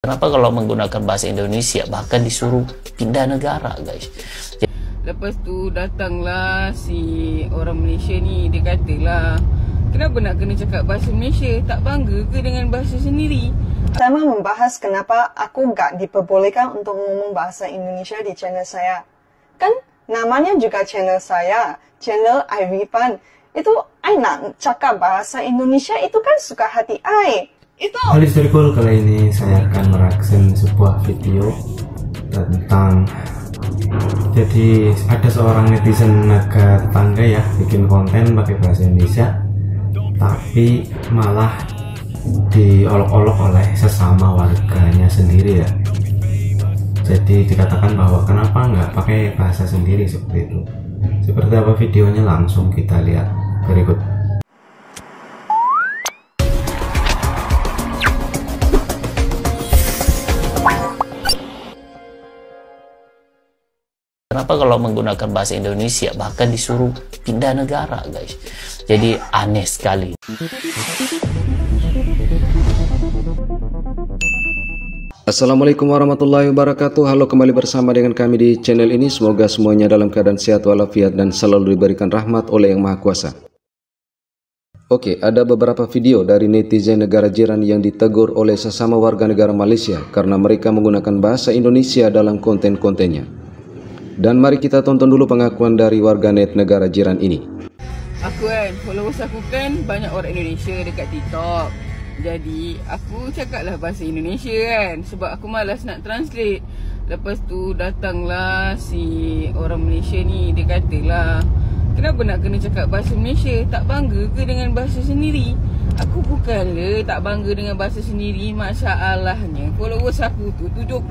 Kenapa kalau menggunakan bahasa Indonesia bahkan disuruh pindah negara, guys? Lepas tu datanglah si orang Malaysia ni, dia katalah, kenapa nak kena cakap bahasa Malaysia? Tak bangga ke dengan bahasa sendiri? Saya mau membahas kenapa aku gak diperbolehkan untuk ngomong bahasa Indonesia di channel saya. Kan namanya juga channel saya, channel Irfan. Itu I nak cakap bahasa Indonesia itu kan suka hati I. Itu Halo historical, kali ini saya akan mereaction sebuah video tentang, jadi ada seorang netizen negara tetangga ya bikin konten pakai bahasa Indonesia tapi malah diolok-olok oleh sesama warganya sendiri ya. Jadi dikatakan bahwa kenapa nggak pakai bahasa sendiri seperti itu. Seperti apa videonya, langsung kita lihat berikut. Kenapa kalau menggunakan bahasa Indonesia bahkan disuruh pindah negara, guys? Jadi aneh sekali. Assalamualaikum warahmatullahi wabarakatuh. Halo, kembali bersama dengan kami di channel ini. Semoga semuanya dalam keadaan sehat walafiat dan selalu diberikan rahmat oleh Yang Maha Kuasa. Oke, ada beberapa video dari netizen negara jiran yang ditegur oleh sesama warga negara Malaysia karena mereka menggunakan bahasa Indonesia dalam konten-kontennya. Dan mari kita tonton dulu pengakuan dari warganet negara jiran ini. Aku kan, followers aku kan banyak orang Indonesia dekat TikTok. Jadi aku cakaplah bahasa Indonesia kan, sebab aku malas nak translate. Lepas tu datanglah si orang Malaysia ni, dia katalah, kenapa nak kena cakap bahasa Malaysia? Tak bangga ke dengan bahasa sendiri? Aku bukanlah tak bangga dengan bahasa sendiri. Masalahnya followers aku tu 70%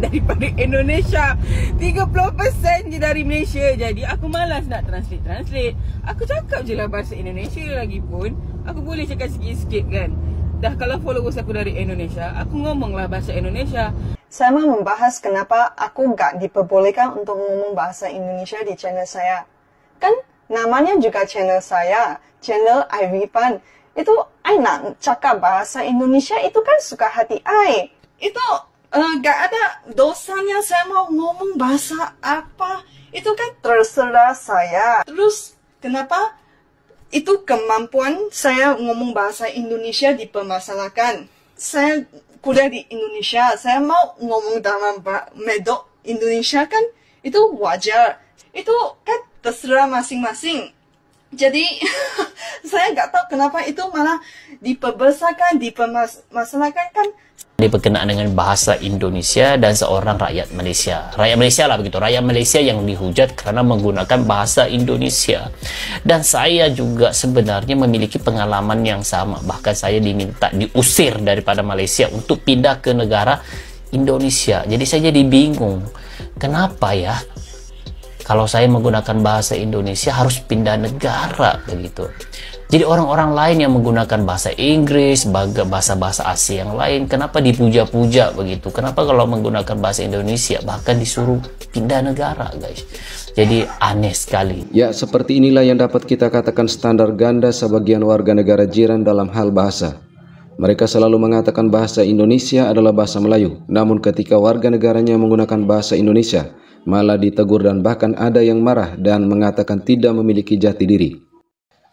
daripada Indonesia, 30% je dari Malaysia. Jadi aku malas nak translate. Aku cakap je lah bahasa Indonesia. Lagipun aku boleh cakap sikit-sikit kan. Dah kalau followers aku dari Indonesia, aku ngomonglah bahasa Indonesia. saya mau membahas kenapa aku gak diperbolehkan untuk ngomong bahasa Indonesia di channel saya. Kan namanya juga channel saya, channel Irfan. Itu I nak cakap bahasa Indonesia itu kan suka hati I. Itu gak ada dosanya saya mau ngomong bahasa apa. Itu kan terserah saya. Terus kenapa itu kemampuan saya ngomong bahasa Indonesia dipermasalahkan? Saya kuliah di Indonesia, saya mau ngomong dalam medok Indonesia kan itu wajar. Itu kan terserah masing-masing. Jadi saya nggak tahu kenapa itu malah diperbesarkan, dipermasalahkan kan. Dia berkenaan dengan bahasa Indonesia dan seorang rakyat Malaysia. Rakyat Malaysia lah begitu. Rakyat Malaysia yang dihujat karena menggunakan bahasa Indonesia. Dan saya juga sebenarnya memiliki pengalaman yang sama. Bahkan saya diminta diusir daripada Malaysia untuk pindah ke negara Indonesia. Jadi saya jadi bingung. Kenapa ya? Kalau saya menggunakan bahasa Indonesia harus pindah negara begitu. Jadi orang-orang lain yang menggunakan bahasa Inggris, bahasa-bahasa Asia yang lain, kenapa dipuja-puja begitu? Kenapa kalau menggunakan bahasa Indonesia bahkan disuruh pindah negara, guys? Jadi aneh sekali. Ya, seperti inilah yang dapat kita katakan standar ganda sebagian warga negara jiran dalam hal bahasa. Mereka selalu mengatakan bahasa Indonesia adalah bahasa Melayu. Namun ketika warga negaranya menggunakan bahasa Indonesia, malah ditegur dan bahkan ada yang marah dan mengatakan tidak memiliki jati diri.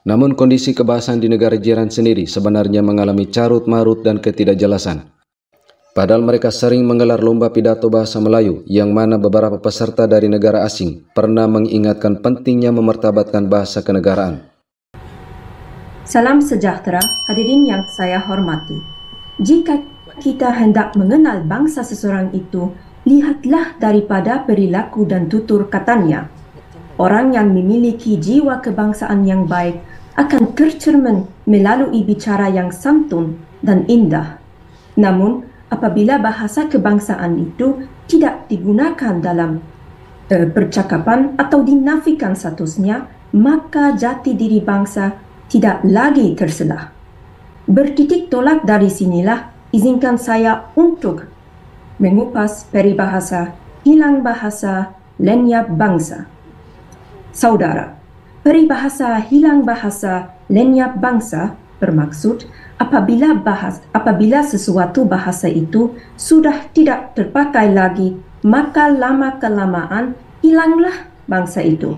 Namun kondisi kebahasaan di negara jiran sendiri sebenarnya mengalami carut-marut dan ketidakjelasan. Padahal mereka sering menggelar lomba pidato bahasa Melayu yang mana beberapa peserta dari negara asing pernah mengingatkan pentingnya memertabatkan bahasa kenegaraan. Salam sejahtera hadirin yang saya hormati. Jika kita hendak mengenal bangsa seseorang itu, lihatlah daripada perilaku dan tutur katanya. Orang yang memiliki jiwa kebangsaan yang baik akan tercermin melalui bicara yang santun dan indah. Namun, apabila bahasa kebangsaan itu tidak digunakan dalam percakapan atau dinafikan statusnya, maka jati diri bangsa tidak lagi terselah. Bertitik tolak dari sinilah izinkan saya untuk mengupas peribahasa hilang bahasa lenyap bangsa. Saudara, peribahasa hilang bahasa lenyap bangsa bermaksud apabila sesuatu bahasa itu sudah tidak terpakai lagi, maka lama-kelamaan hilanglah bangsa itu.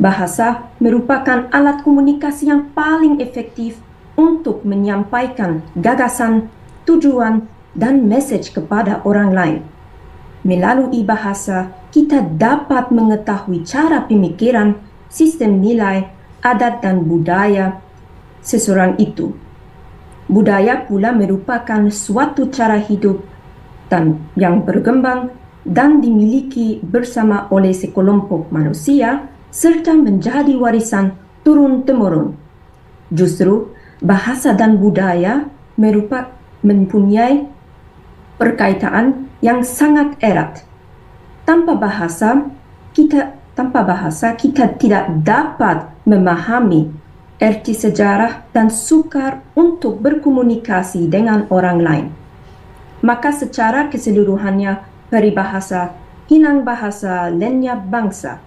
Bahasa merupakan alat komunikasi yang paling efektif untuk menyampaikan gagasan, tujuan, dan mesej kepada orang lain. Melalui bahasa, kita dapat mengetahui cara pemikiran, sistem nilai, adat dan budaya seseorang itu. Budaya pula merupakan suatu cara hidup yang berkembang dan dimiliki bersama oleh sekelompok manusia serta menjadi warisan turun-temurun. Justru, bahasa dan budaya mempunyai perkaitan yang sangat erat. Tanpa bahasa, kita tidak dapat memahami erti sejarah dan sukar untuk berkomunikasi dengan orang lain. Maka secara keseluruhannya, peribahasa hilang bahasa lenyap bangsa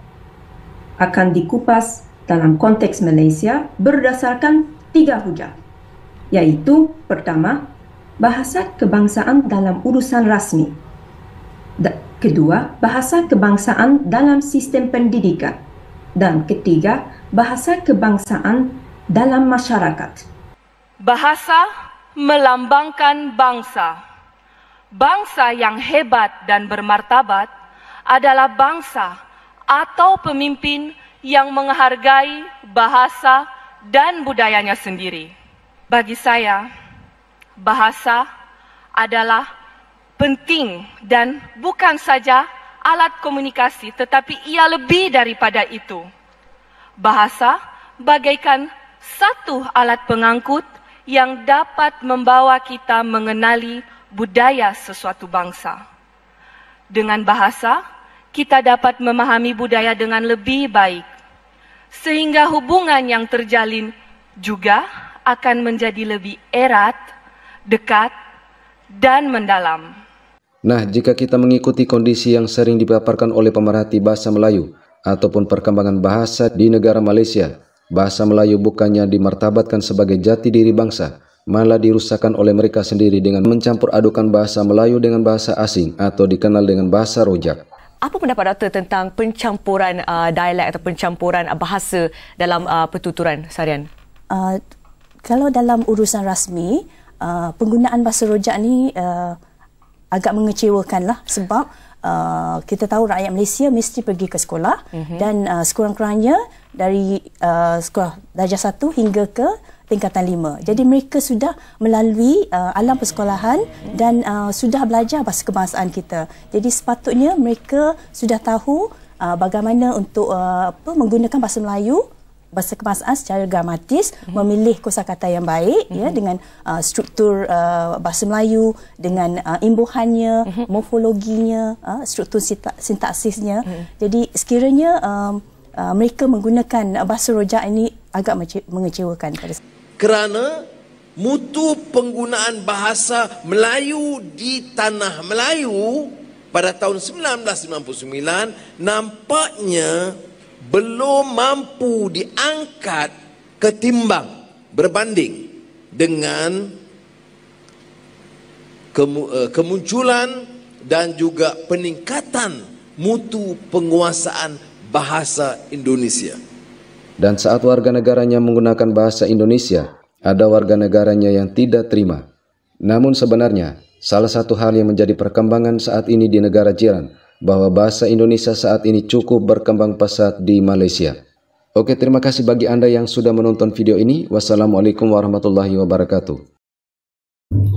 akan dikupas dalam konteks Malaysia berdasarkan 3 hujah, yaitu pertama, bahasa kebangsaan dalam urusan rasmi. Kedua, bahasa kebangsaan dalam sistem pendidikan. Dan ketiga, bahasa kebangsaan dalam masyarakat. Bahasa melambangkan bangsa. Bangsa yang hebat dan bermartabat adalah bangsa atau pemimpin yang menghargai bahasa dan budayanya sendiri. Bagi saya, bahasa adalah penting dan bukan saja alat komunikasi, tetapi ia lebih daripada itu. Bahasa bagaikan satu alat pengangkut yang dapat membawa kita mengenali budaya sesuatu bangsa. Dengan bahasa, kita dapat memahami budaya dengan lebih baik, sehingga hubungan yang terjalin juga akan menjadi lebih erat, dekat, dan mendalam. Nah, jika kita mengikuti kondisi yang sering dipaparkan oleh pemerhati bahasa Melayu ataupun perkembangan bahasa di negara Malaysia, bahasa Melayu bukannya dimartabatkan sebagai jati diri bangsa, malah dirusakkan oleh mereka sendiri dengan mencampur adukan bahasa Melayu dengan bahasa asing atau dikenal dengan bahasa rojak. Apa pendapat doktor tentang pencampuran dialek atau pencampuran bahasa dalam pertuturan seharian? Kalau dalam urusan rasmi, penggunaan bahasa rojak ni agak mengecewakan lah, sebab kita tahu rakyat Malaysia mesti pergi ke sekolah dan sekurang-kurangnya dari sekolah darjah 1 hingga ke tingkatan 5. Jadi mereka sudah melalui alam persekolahan dan sudah belajar bahasa kebangsaan kita. Jadi sepatutnya mereka sudah tahu bagaimana untuk menggunakan bahasa Melayu, bahasa kebangsaan secara gramatis, memilih kosakata yang baik ya, dengan struktur bahasa Melayu, dengan imbuhannya, morfologinya, struktur sintaksisnya. Jadi sekiranya mereka menggunakan bahasa rojak ini agak mengecewakan pada saya. Kerana mutu penggunaan bahasa Melayu di tanah Melayu pada tahun 1999 nampaknya belum mampu diangkat ketimbang berbanding dengan kemunculan dan juga peningkatan mutu penguasaan bahasa Indonesia. Dan saat warga negaranya menggunakan bahasa Indonesia, ada warga negaranya yang tidak terima. Namun sebenarnya, salah satu hal yang menjadi perkembangan saat ini di negara jiran, bahwa bahasa Indonesia saat ini cukup berkembang pesat di Malaysia. Oke, terima kasih bagi Anda yang sudah menonton video ini. Wassalamualaikum warahmatullahi wabarakatuh.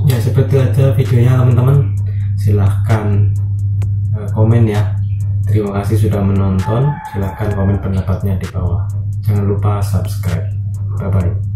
Ya, seperti aja videonya teman-teman. Silahkan komen ya. Terima kasih sudah menonton. Silahkan komen pendapatnya di bawah. Jangan lupa subscribe. Bye-bye.